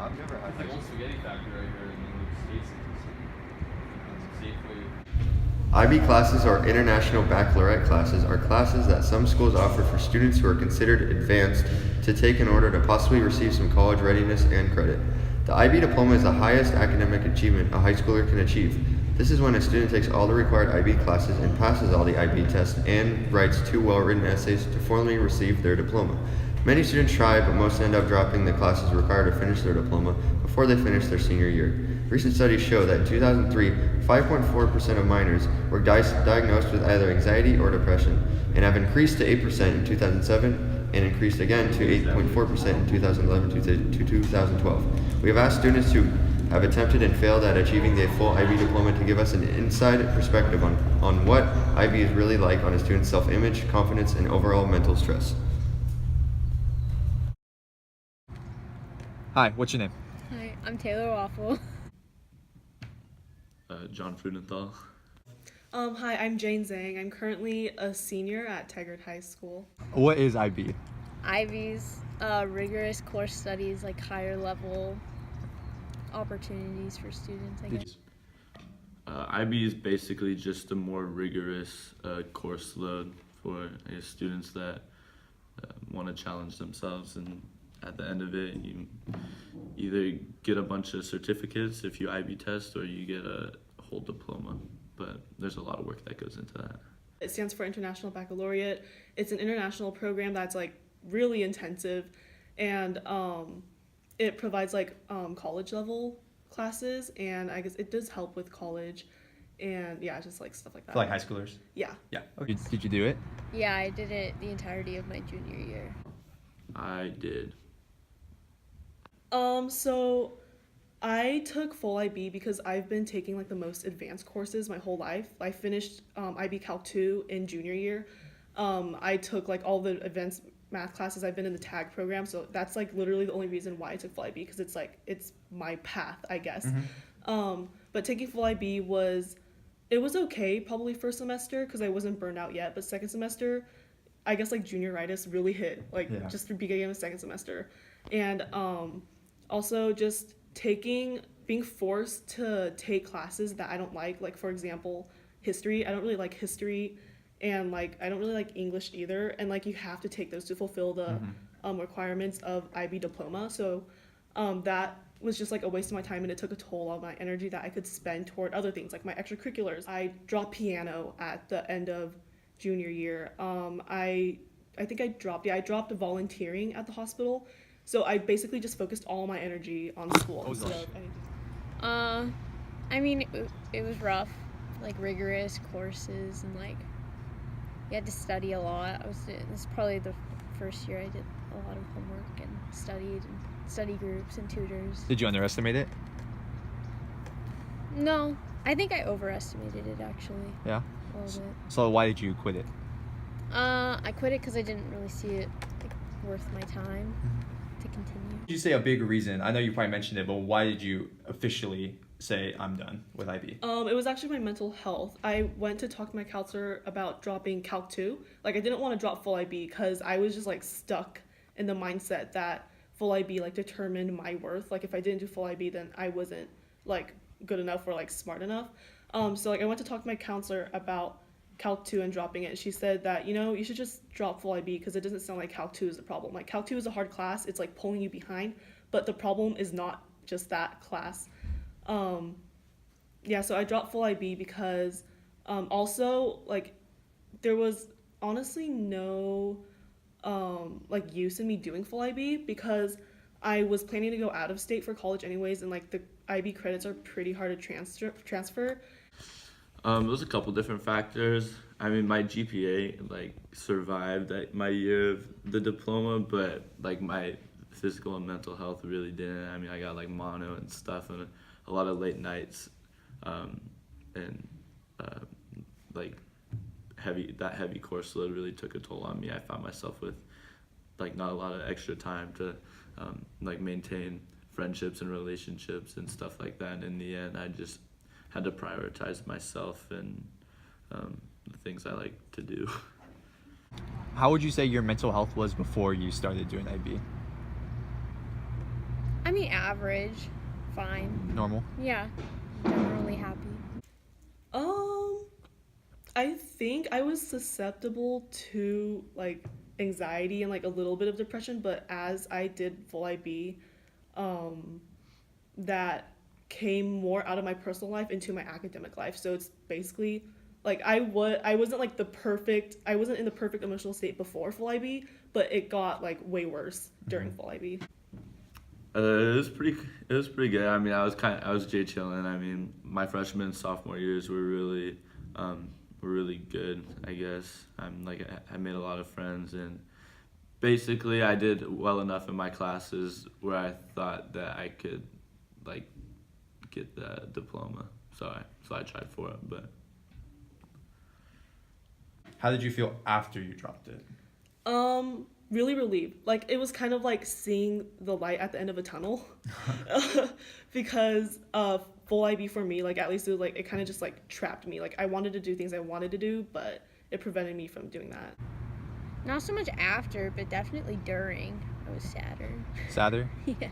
I've never had It's like old spaghetti factory right here in the States. Safeway. IB classes or International Baccalaureate classes are classes that some schools offer for students who are considered advanced to take in order to possibly receive some college readiness and credit. The IB diploma is the highest academic achievement a high schooler can achieve. This is when a student takes all the required IB classes and passes all the IB tests and writes 2 well-written essays to formally receive their diploma. Many students try, but most end up dropping the classes required to finish their diploma before they finish their senior year. Recent studies show that in 2003, 5.4% of minors were diagnosed with either anxiety or depression, and have increased to 8% in 2007 and increased again to 8.4% in 2011 to 2012. We have asked students who have attempted and failed at achieving the full IB diploma to give us an inside perspective on what IB is really like on a student's self-image, confidence, and overall mental stress. Hi, what's your name? Hi, I'm Taylor Waffle. John Frudenthal. Hi, I'm Jane Zhang. I'm currently a senior at Taggart High School. What is IB? Ivy's rigorous course studies, like higher level opportunities for students, I guess. IB is basically just a more rigorous course load for students that want to challenge themselves, and at the end of it, you either get a bunch of certificates if you IB test, or you get a whole diploma. But there's a lot of work that goes into that. It stands for International Baccalaureate. It's an international program that's like really intensive, and it provides like college level classes, and I guess it does help with college, and yeah, just like stuff like that. For like high schoolers? Yeah. Yeah. Okay. Did you do it? Yeah, I did it the entirety of my junior year. I did. So I took full IB because I've been taking like the most advanced courses my whole life. I finished IB Calc 2 in junior year. I took like all the advanced math classes. I've been in the TAG program, so that's like literally the only reason why I took full IB, because it's like it's my path, I guess. But taking full IB was okay probably first semester because I wasn't burned out yet, but second semester, I guess like junioritis really hit, like just the beginning of the second semester. And also just being forced to take classes that I don't like for example, history. I don't really like history, and like I don't really like English either, and like you have to take those to fulfill the requirements of IB diploma. So that was just like a waste of my time, and it took a toll on my energy that I could spend toward other things like my extracurriculars. I dropped piano at the end of junior year. I think I dropped volunteering at the hospital. So I basically just focused all my energy on school instead of anything. I mean, it was rough, like rigorous courses, and like you had to study a lot. This is probably the first year I did a lot of homework and studied, and study groups and tutors. Did you underestimate it? No, I think I overestimated it actually. Yeah. A little bit. So why did you quit it? I quit it because I didn't really see it like worth my time to continue. Did you say a big reason? I know you probably mentioned it, but why did you officially say I'm done with IB? It was actually my mental health. I went to talk to my counselor about dropping Calc 2. Like I didn't want to drop full IB because I was just like stuck in the mindset that full IB like determined my worth. Like if I didn't do full IB, then I wasn't like good enough or like smart enough. So like I went to talk to my counselor about Calc 2 and dropping it. She said that, you should just drop full IB because it doesn't sound like Calc 2 is the problem. Like Calc 2 is a hard class. It's like pulling you behind, but the problem is not just that class. So I dropped full IB because also like there was honestly no like use in me doing full IB because I was planning to go out of state for college anyways, and like the IB credits are pretty hard to transfer. There was a couple different factors. I mean, my GPA like survived my year of the diploma, but like my physical and mental health really didn't. I mean, I got like mono and stuff, and a lot of late nights, and like heavy course load really took a toll on me. I found myself with like not a lot of extra time to like maintain friendships and relationships and stuff like that. And in the end, I just had to prioritize myself and the things I like to do. How would you say your mental health was before you started doing IB? I mean, average, fine. Normal. Yeah, generally happy. I think I was susceptible to like anxiety and like a little bit of depression, but as I did full IB, that came more out of my personal life into my academic life. So it's basically like I wasn't in the perfect emotional state before full IB, but it got like way worse during full IB. It was pretty good. I mean, I was J chilling. I mean, my freshman and sophomore years were really good, I guess. I made a lot of friends, and basically I did well enough in my classes where I thought that I could like get the diploma. So I tried for it, but How did you feel after you dropped it? Really relieved. Like it was kind of like seeing the light at the end of a tunnel. Because full IB for me, like at least it kind of just like trapped me. Like I wanted to do things I wanted to do, but it prevented me from doing that. Not so much after, but definitely during. I was sadder. Sadder? Yeah.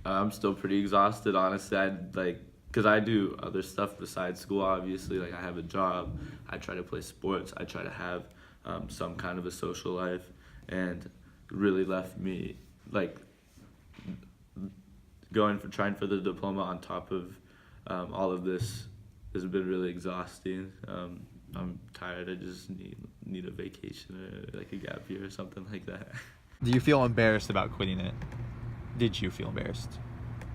I'm still pretty exhausted, honestly. Because I do other stuff besides school, obviously. Like, I have a job. I try to play sports. I try to have some kind of a social life. And really left me, like, trying for the diploma on top of all of this has been really exhausting. I'm tired. I just need a vacation or, like, a gap year or something like that. Do you feel embarrassed about quitting it? Did you feel embarrassed?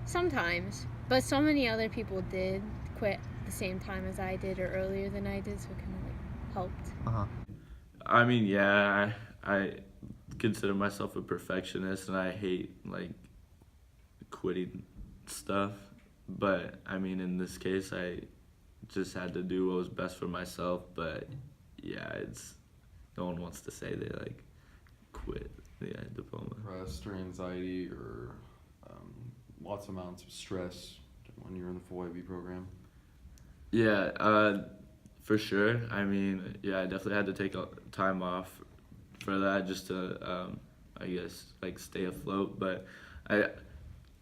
Sometimes, but so many other people did quit the same time as I did or earlier than I did, so it kind of like helped. Uh-huh. I mean, yeah, I consider myself a perfectionist, and I hate, like, quitting stuff. But, I mean, in this case, I just had to do what was best for myself. But, yeah, no one wants to say they, like, quit the diploma. Rest or anxiety or lots of amounts of stress when you're in the full IB program? Yeah, for sure. I mean, yeah, I definitely had to take time off for that just to, I guess, like, stay afloat. But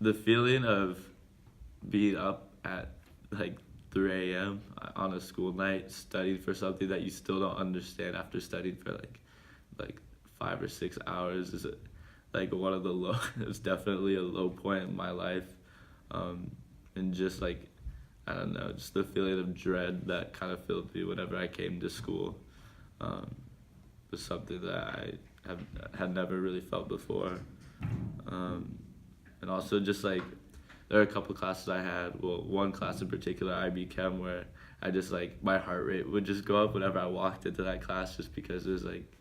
the feeling of being up at, like, 3 a.m. on a school night studying for something that you still don't understand after studying for, like 5 or 6 hours is like one of the low. It's definitely a low point in my life, and just like I don't know, just the feeling of dread that kind of filled me whenever I came to school was something that I had never really felt before, and also just like there are a couple classes I had. Well, one class in particular, IB Chem, where I just like my heart rate would just go up whenever I walked into that class, just because it was like.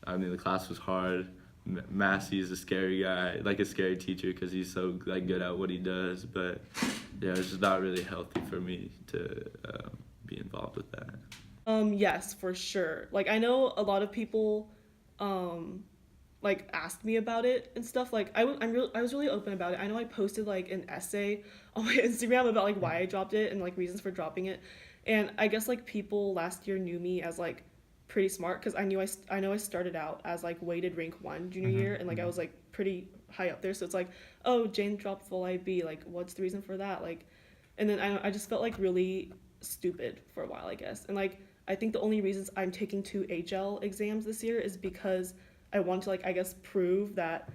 I mean, the class was hard. Massey is a scary guy, like a scary teacher, because he's so like good at what he does. But yeah, it's just not really healthy for me to be involved with that. Yes, for sure. Like I know a lot of people, like asked me about it and stuff. Like I was really open about it. I know I posted like an essay on my Instagram about like why I dropped it and like reasons for dropping it. And I guess like people last year knew me as like pretty smart because I know I started out as like weighted rank 1 junior year, and like I was like pretty high up there, so it's like, oh, Jane dropped full IB, like what's the reason for that? Like, and then I just felt like really stupid for a while, I guess. And like I think the only reasons I'm taking 2 HL exams this year is because I want to like I guess prove that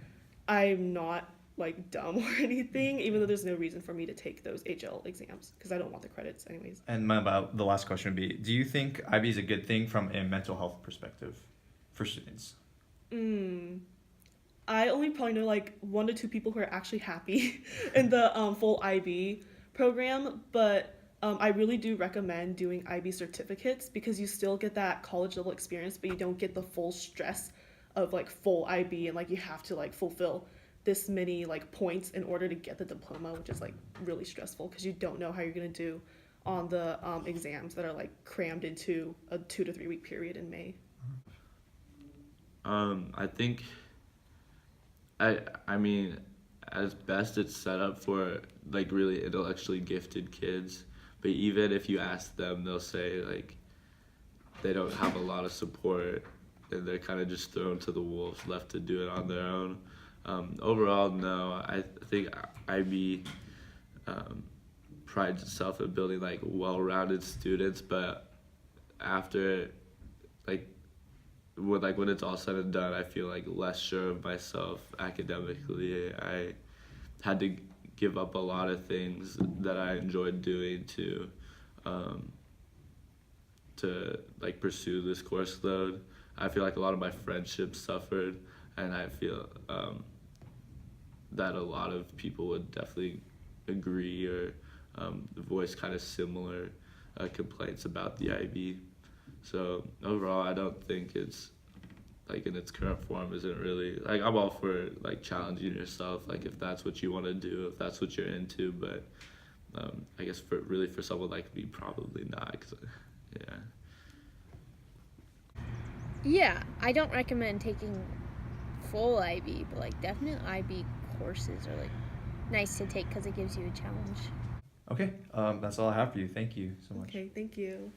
I'm not like dumb or anything, even though there's no reason for me to take those HL exams because I don't want the credits anyways. And the last question would be, do you think IB is a good thing from a mental health perspective for students? I only probably know like 1 to 2 people who are actually happy in the full IB program, but I really do recommend doing IB certificates because you still get that college level experience, but you don't get the full stress of like full IB, and like you have to like fulfill this many like points in order to get the diploma, which is like really stressful because you don't know how you're going to do on the exams that are like crammed into a 2 to 3 week period in May. I think I mean, as best it's set up for like really intellectually gifted kids, but even if you ask them, they'll say like they don't have a lot of support and they're kind of just thrown to the wolves, left to do it on their own. Overall, no. I think IB prides itself in building like well-rounded students, but after when it's all said and done, I feel like less sure of myself academically. I had to give up a lot of things that I enjoyed doing to like pursue this course load. I feel like a lot of my friendships suffered, and I feel that a lot of people would definitely agree or voice kind of similar complaints about the IB. So overall, I don't think it's like in its current form isn't really like I'm all for like challenging yourself, like if that's what you want to do, if that's what you're into. But I guess for someone like me, probably not. 'Cause, yeah. Yeah, I don't recommend taking full IB, but like definite IB courses are like nice to take because it gives you a challenge. Okay, that's all I have for you. Thank you so much. Okay, thank you.